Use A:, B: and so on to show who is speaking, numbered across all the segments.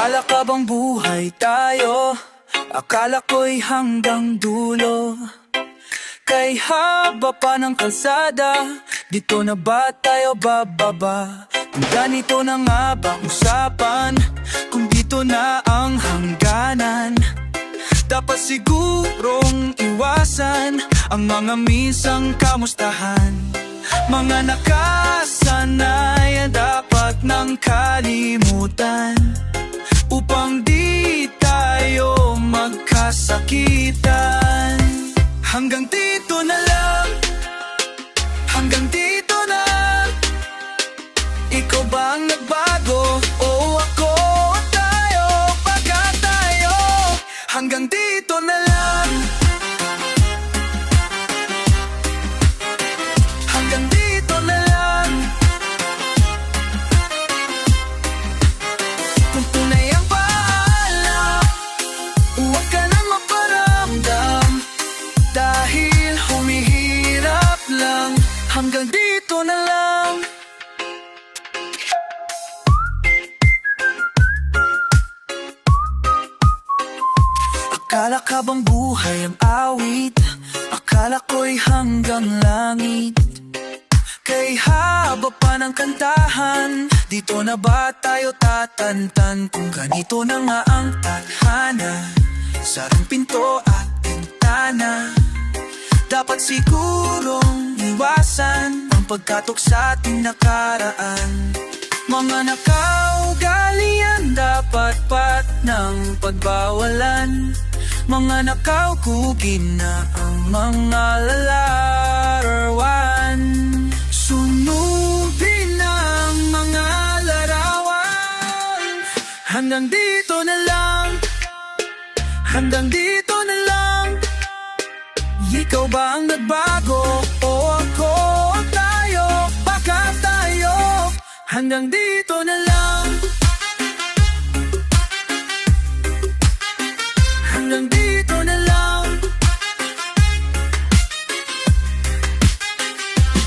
A: Akala ka bang buhay tayo? Akala ko'y hanggang dulo. Kay haba pa ng kalsada, dito na ba tayo bababa? Kung ganito na nga ba usapan, kung dito na ang hangganan, dapat sigurong iwasan ang mga misang kamustahan. Mga nakasanay dapat nang kalimutan, upang di tayo magkasakitan. Hanggang dito na lang, hanggang dito na. Ikaw ba ang nagbago? O ako o tayo? Baka tayo hanggang dito na lang. Hanggang dito na lang. Kung tunay ang paalam, huwag ka nang maparamdam, dahil humihirap lang. Hanggang dito na lang. Akala ka bang buhay ang awit? Akala ko'y hanggang langit. Kay haba pa ng kantahan, dito na ba tayo tatantan? Kung ganito na nga ang tadhana, sarang pinto at bintana, dapat sigurong iwasan ang pagkatok sa ating nakaraan. Mga nakaugalian dapat pat ng pagbawalan, mga nakaugugin na ang mga larawan. Sunubin ang mga larawan. Hanggang dito na lang, hanggang dito na lang. Ikaw ba ang nagbago? O ako o tayo? Baka tayo hanggang dito na lang. Hanggang dito na lang.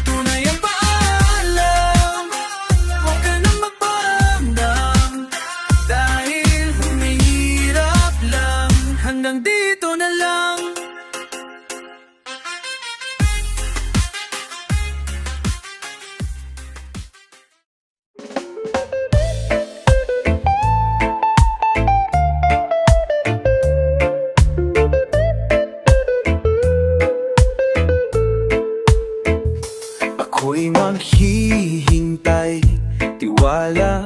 A: Tunay ang paalam, huwag ka nang magparamdam, dahil humihirap lang. Hanggang dito na lang.
B: Ako'y maghihintay, tiwala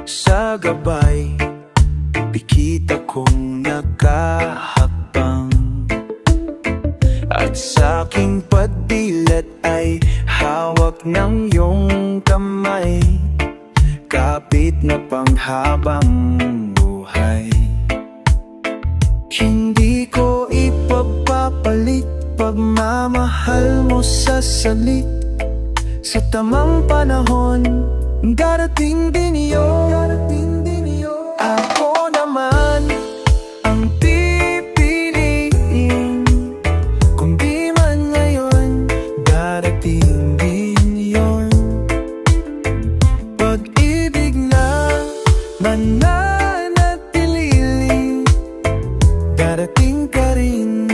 B: sa gabay, pikit akong nakahakbang, at sa aking pagdilat ay hawak ng iyong kamay, kapit na panghabang buhay. Hindi ko ipagpapalit pagmamahal mo sa salit. Sa tamang panahon, darating din yun. Ako naman ang pipiliin, kung di man ngayon, darating din yun. Pag-ibig na mananatili, darating ka rin.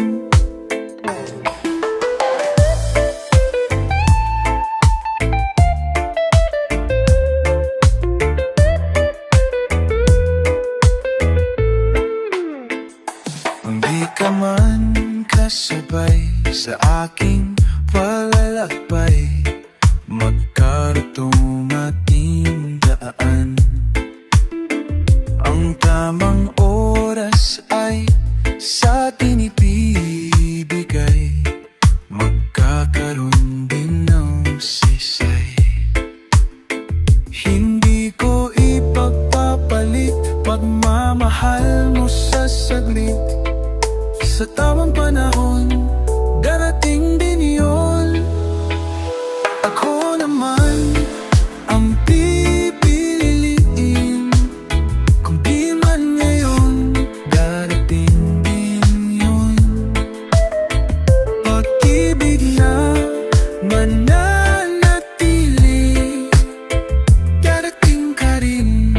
B: Di ka man kasabay sa aking palalakbay, magkaratong ating daan. Ang tamang oras ay sa atin ibibigay, magkakaroon din ng sisay. Hindi ko ipagpapalit pagmamahal mo sa saglit. Sa tamang panahon, darating din yun. Ako naman ang pipiliin, kung di man ngayon, darating din yun. Pag-ibig na mananatili, darating ka rin.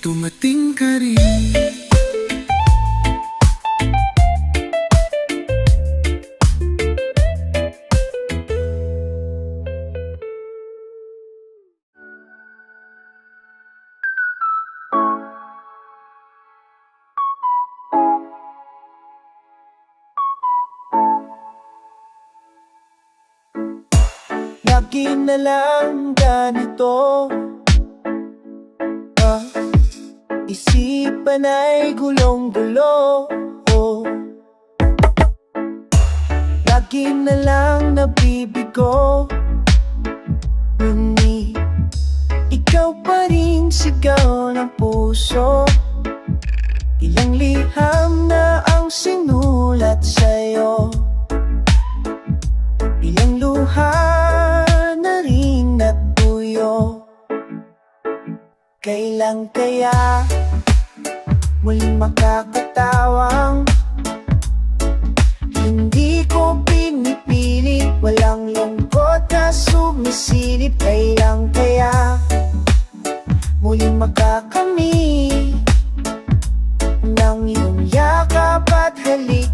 B: dumating ka rin.
C: Lagi na lang ganito, isipan ay gulong-gulo, lagi na lang nabibigo, ngunit ikaw pa rin sigaw ng puso. Ilang liham na ang sinulat sa'yo, ilang luha na rin natuyo. Kailan kaya muling makakatawang hindi ko pinipilit, walang lungkot na sumisilip. Kailan kaya muling makakamit ng iyong yakap at halik,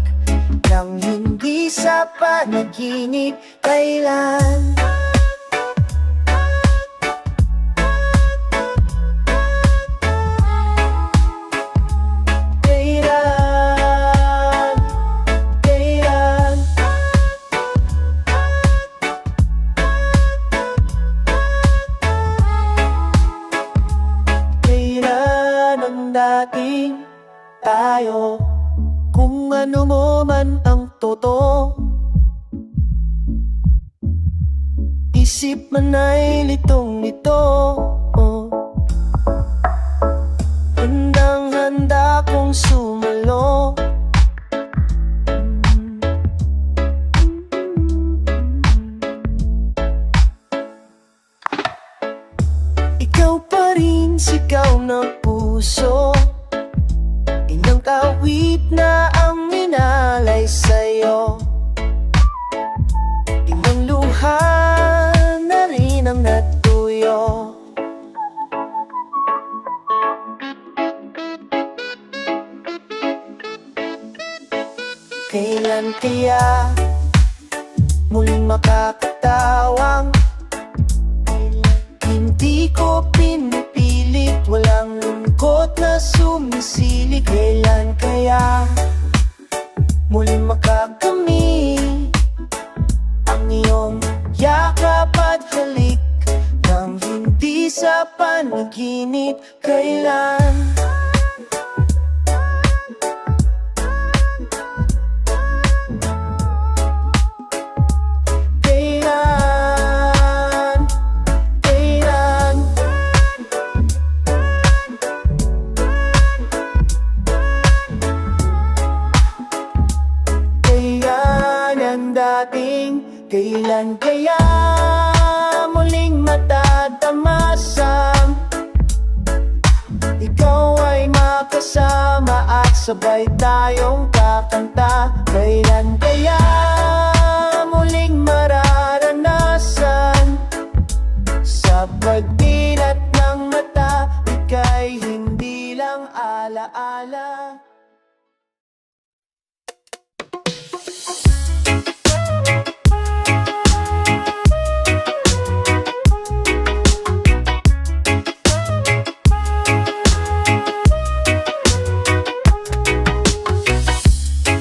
C: nang hindi sa panaginip. Kailan dating tayo, kung ano mo man ang totoo, isip man ay litong-lito, handang-handa kong sumulo. Ikaw pa rin sigaw ng puso, ilang kawit na ang minalay sa'yo, ilang luha na rin ang natuyo. Kailan kaya muling makakatawang hindi ko pinipilit, walang lungkot na sumisilip. Kailan kaya muling makakamit ang iyong yakap at halik, nang hindi sa panaginip. Kailan kailan kaya muling matatamasang ikaw ay makasama at sabay tayong kakanta? Kailan kaya muling mararanasan sa pagdilat ng mata, ika'y hindi lang alaala?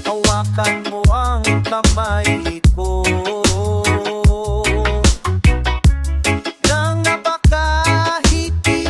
C: Hawakan mo ang kamay ko nang napakahiti,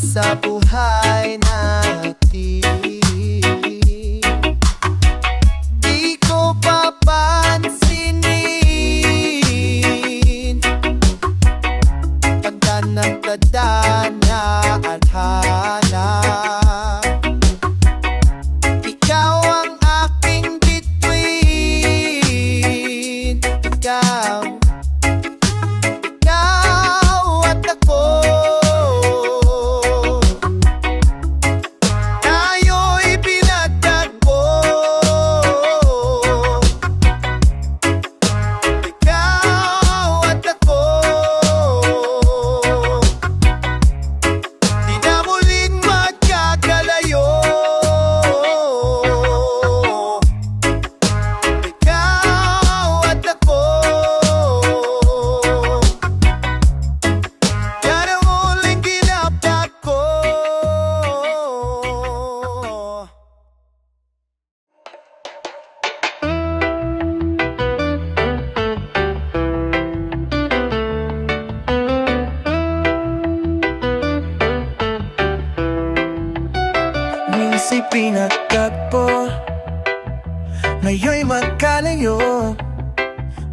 C: sa buhay natin. Di ko papansinin tanda ng tadhana at hanap. Ikaw ang aking bituin. Ikaw at ako. Tayo'y pinagtagpo. Ikaw at ako. Di na muling magkakalayo. Ikaw at ako. Yan ang huling ginaptak ko.
A: Minsan'y pinagtagpo, ngayon'y magkalayo.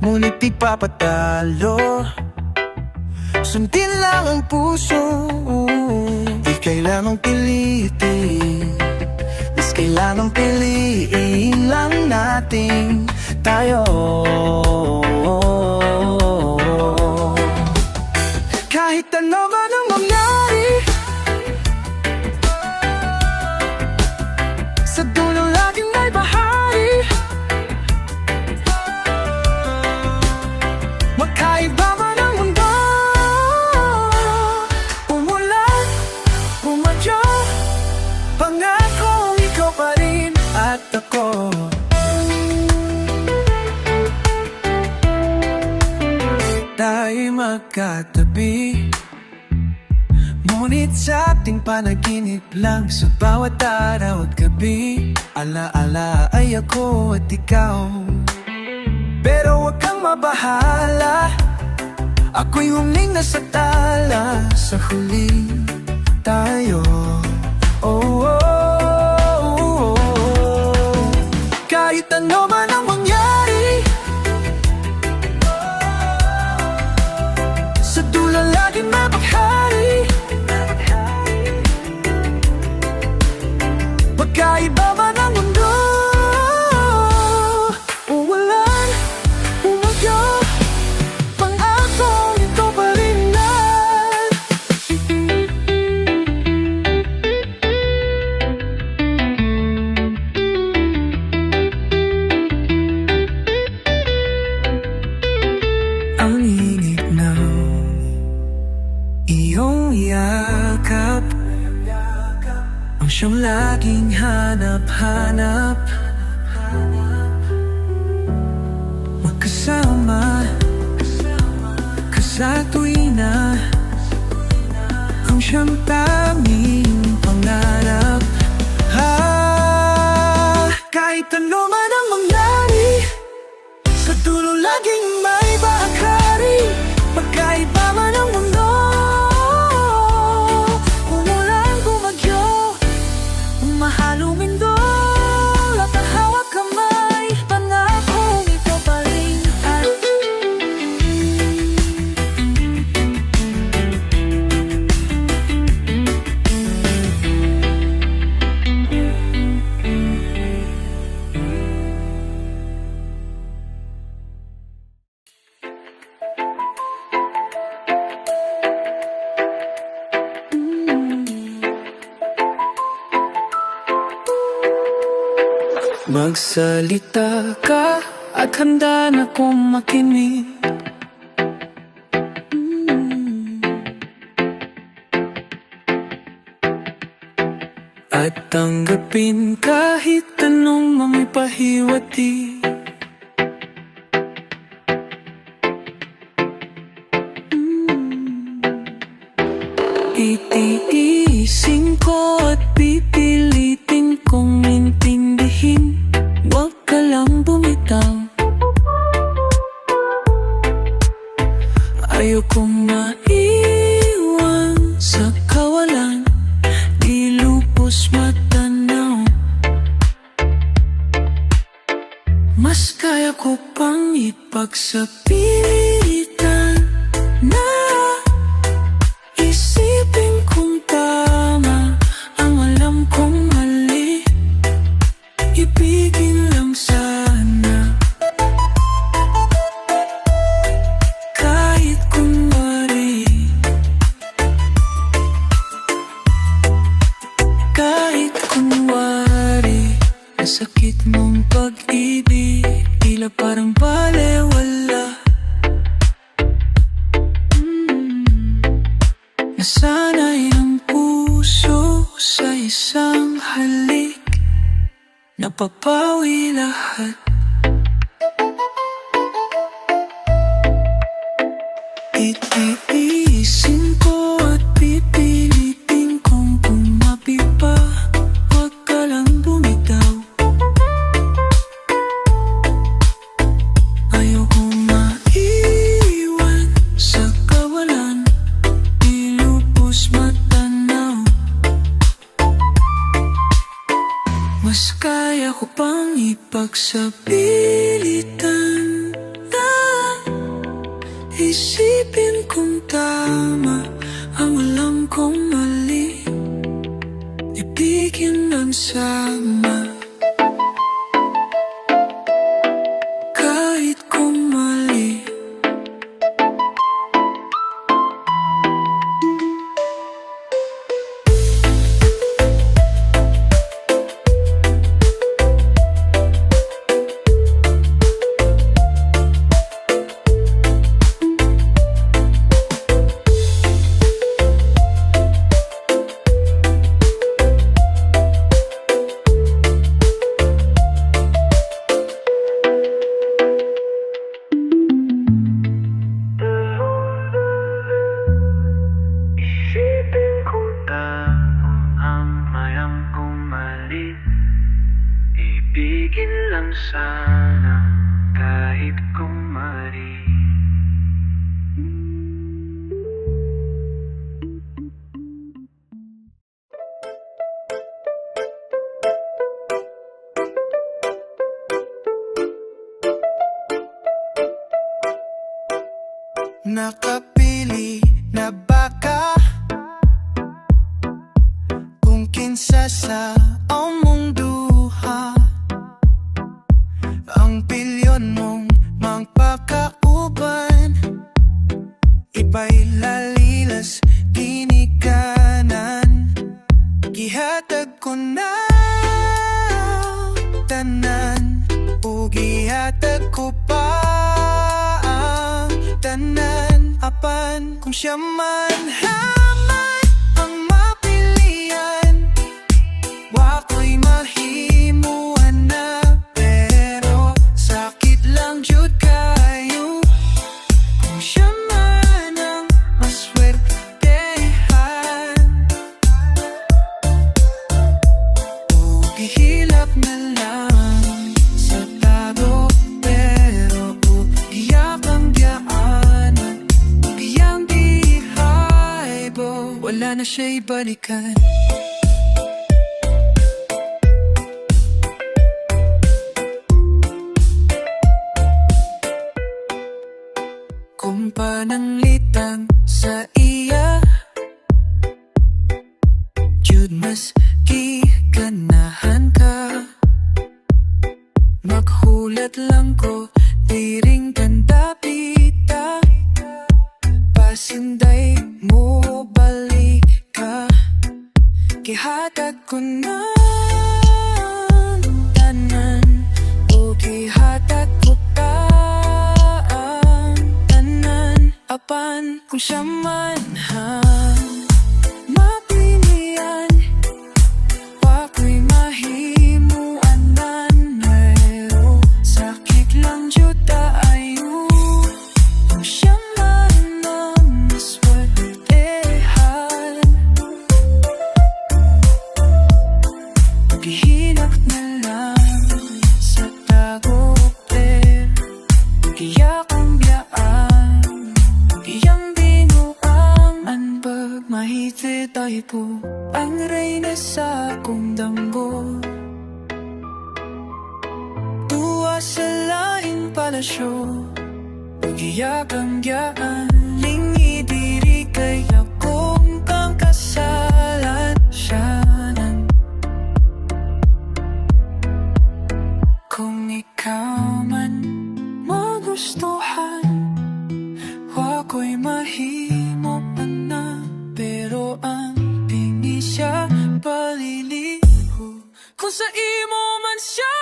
A: Ngunit di papatalo, sundin lang ang puso. Di kailangang pilitin, mas kailangang piliin lang natin tayo. Kahit ano man ang mangyari, sa dulo laging may bahari. Magkaiba man ang mundo, umulan, umadyo, pangakong ikaw pa rin at ako. Tayo'y magkatabi, ngunit sa ating panaginip lang. Sa bawat araw at gabi, alaala ay ako at ikaw. Pero huwag kang mabahala, ako'y huling nasa tala. Sa huli tayo, oh, oh, oh, oh. Kahit ano man ang mangyari, sa dulo laging mapaghari. Magkaiba man ang mundo, umulan, umagyo, pang-akong ito pa rin na. Ang init ng iyong yakap, ang siyang laging hanap-hanap. Magkasama ka sa tuwina, ang siyang tanging pangarap. Kahit ano man ang mangyari, sa dulo laging may bahagari. Magkaiba man ang mundo, umulan, bumagyo, mahalo mindol at ang hawak kamay, pangakong ikaw pa rin at magsalita ka at handa na kong makinig. At tanggapin kahit anong mga pahiwati. Itiisin ko at pipilitin kong intindihin. Huwag ka lang bumitaw, ayokong maiwan sa kawalan. ipagsapitan na isipin kung tama ang alam kong mali. Ibigin lang sana, kahit kunwari, kahit kunwari. Ang sakit mong pag-ibig, tila parang balewala. Nasanay ang puso sa isang halik, napapawi lahat. Itiisin ko at pipilitin kong kumapi pa. Huwag ka lang bumitaw. Ayokong maiwan sa kawalan, ilubos matanaw. Mas kaya ko pang ipagsapilitan na isipin kung tama ang alam kong mali. Ibigin lang sama, kahit kung mali. Isipin ko tama ang mayang kong mali. Ibigin lang sana, kahit kung mali.
C: Nakapili na baka kung kinsa sa among duha. Ang pilyon mong magpakauban, iba'y lalilas ginikanan. Gihatag ko na tanan, o gihatag ko pa ang tanan. Apan kung siya man haman ang mapilian, wako'y mahimuan na. Pero sakit lang jud kayo kung siya man ang maswertehan. O gihilap na lang sa tago, pero o giyak ang giyaanan, o giyang gihaybo, wala na siya'y balikan. Kung pananglitang sa iya, jud mas giganahan ka. Maghulat lang ko, tiring kandapita, pasinday mo balik ka. Gihatag ko na tanan, o gihatag ko pa ang tanan. Apan kung siya man mapilian, wako'y mahimuan nan. Pero sakit lang jud ayo kung siya man ang maswertehan. Gihinak na lang sa tago, pero giyak ang biyaan, giyang binuang anbag. Mahiti tayo po ang reyna sa akong damgo, tuwa sa laing
A: palasyo, iyak ang giyaan, lingidiri kaya kung kang kasalan siyanan. Kung ikaw man magustuhan, wako'y mahimo man na, pero ang pingi siya paliliho. Kung sa imo man siya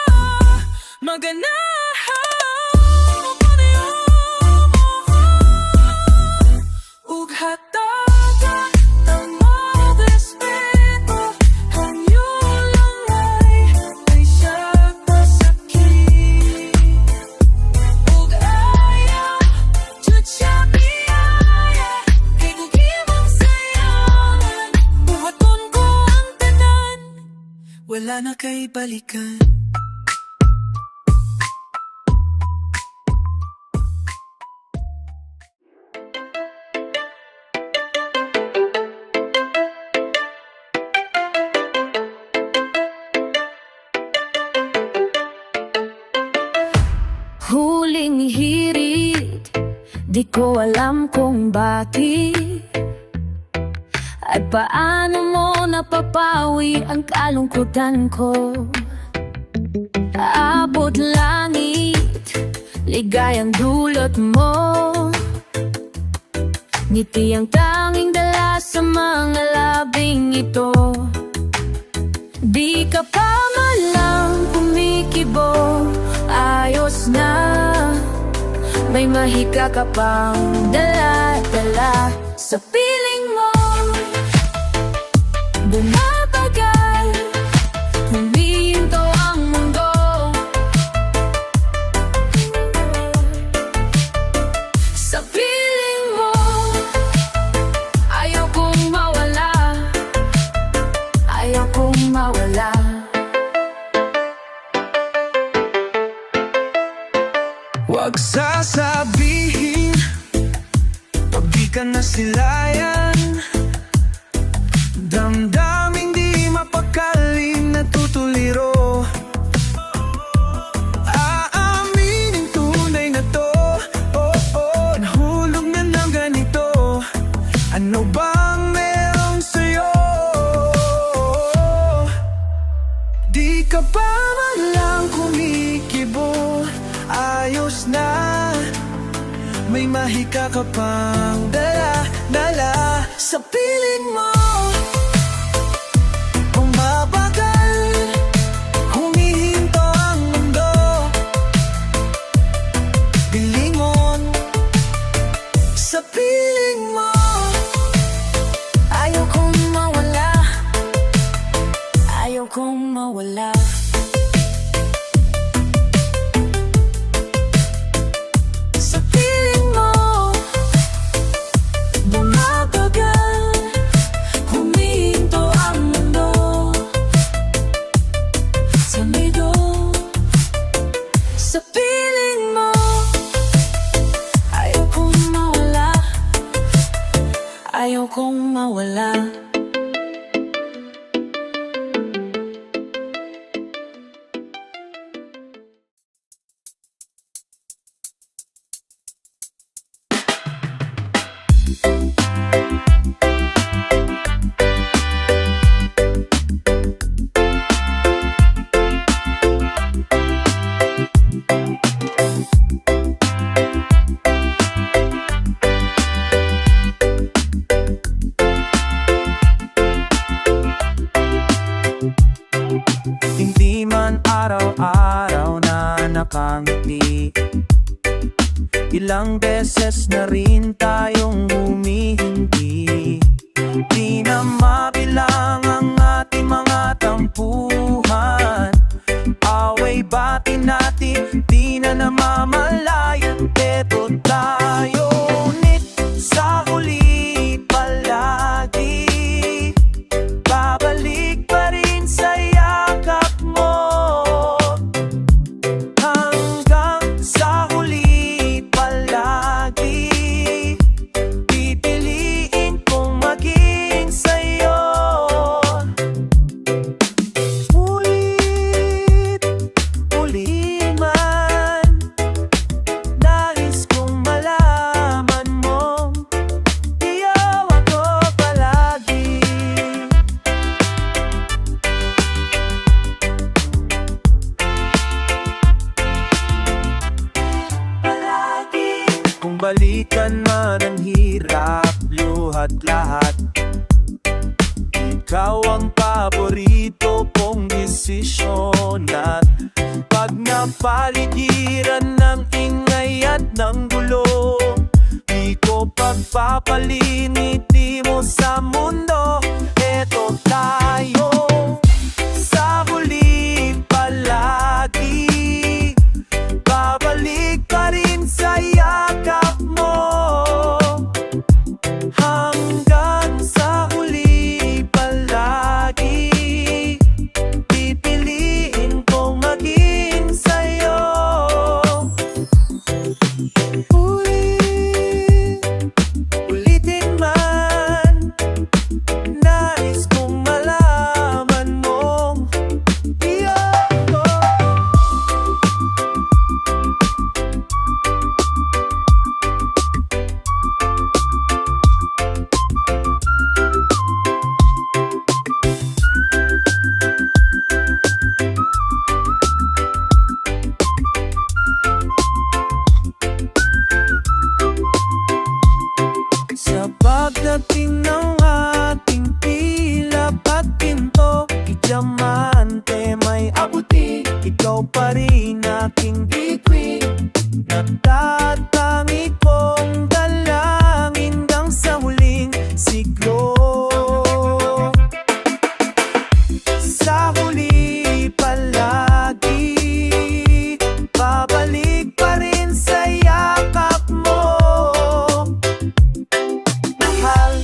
A: maganahan, ug hatagan ang mga respeto, hangyo lang ay siya pasakit. Ug ayaw, jud siya biyaya, kay kung imong sayangan, buhaton ko ang tanan, wala na kay balikan.
D: Huling hirit, di ko alam kung bakit at paano mo napapawi ang kalungkutan ko. Abot langit, ligayang dulot mo, ngiti ang tanging dala sa mga labing ito. Di ka pa man lang kumikibo, ayos na, may mahika ka pang dala-dala sa piling mo. Bumabagal, humihinto ang mundo, sa piling mo. Ayaw kong mawala, ayaw kong mawala.
A: Huwag sasabihin pag di ka nasilayan, damdaming di mapakaling natutuliro. Aaminin tunay na to, oh, nahulog na ng ganito. Ano bang meron sa'yo? Di ka pa man lang kumikibo, ayos na, may mahika ka pang dala-dala sa piling mo. Bumabagal, humihinto ang mundo, bilingon sa piling mo.
D: Ayaw kong mawala, ayaw kong mawala.
A: Sa piling mo, bumabagal, humihinto ang mundo, sa lido. Sa piling mo,
D: Ayaw kong mawala, ayaw kong mawala.
A: hindi man araw-araw na nakangiti, ilang beses na rin tayong humihindi. Di na mabilang ang ating mga tampuhan, away bati natin, di na namamalayan. Eto tayo, ngunit sa huli palagi, babalik pa rin sa yakap mo, hanggang sa huli palagi, pipiliin kong maging
C: lahat. Ikaw ang paborito kong desisyon at pag napaligiran ng ingay at ng gulo, di ko pagpapaliniti mo sa mundo. Eto tayo sa huli palagi, babalik pa rin sa yakap mo. Hanggang sa huli palagi, pipiliin kong maging sa'yo. Ulitin man, nais kong malaman mong iyoko. Sa pagdating ng ating pila at pinto, diamante may abuti, ikaw pa rin aking bituin. Natatangi kong dalangin hanggang sa huling siglo. Sa huli palagi, babalik pa rin sa yakap mo. Mahal,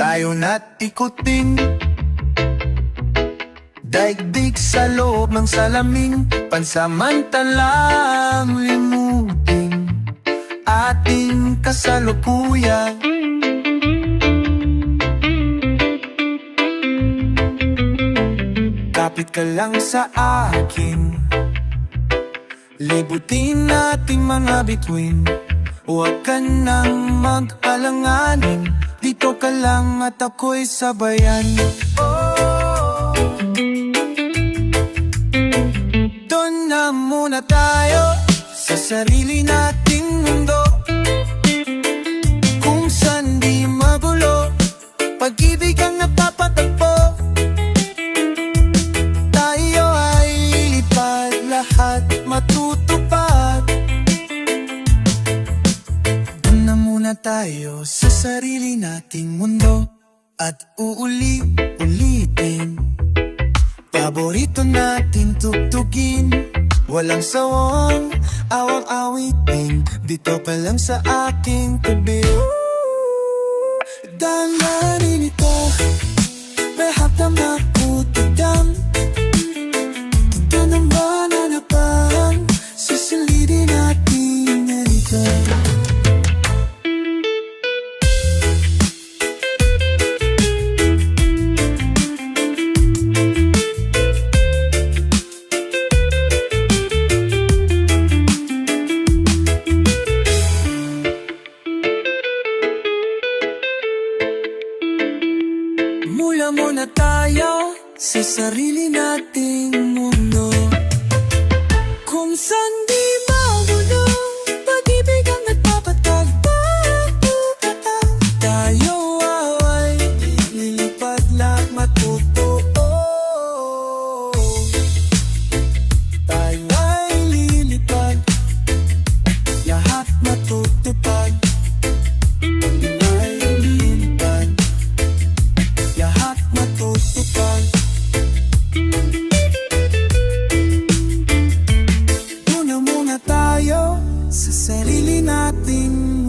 B: Tayo na't ikutin daigdig sa loob ng salamin, pansamantalang limutin ating kasalukuyan. Kapit ka lang sa akin, libutin nating mga bituin. Huwag ka nang mag-alanganin, dito ka lang at ako'y sabayan. Doon na muna tayo sa sarili nating mundo, kung saan di magulo, pag-ibig ang napapatagpo. Tayo ay lilipad, lahat matutupad. Doon na muna tayo sa sarili nating mundo, at uuli-ulitin paborito natin tugtugin. Walang sawang awang-awitin, dito pa lang sa aking tabi. Dalanin ito, behap na makutagdam. Dito naman hanapan, sisilidin natin narito. Mula muna tayo sa sarili nating mundo, kung saan di magulo, pag-ibig ang nagpapatagpag. Tayo ay lilipad lang matutuo. Tayo ay lilipad, lahat matutupad. Ay lilipad, lahat matutupad. Doon na muna tayo sa sarili nating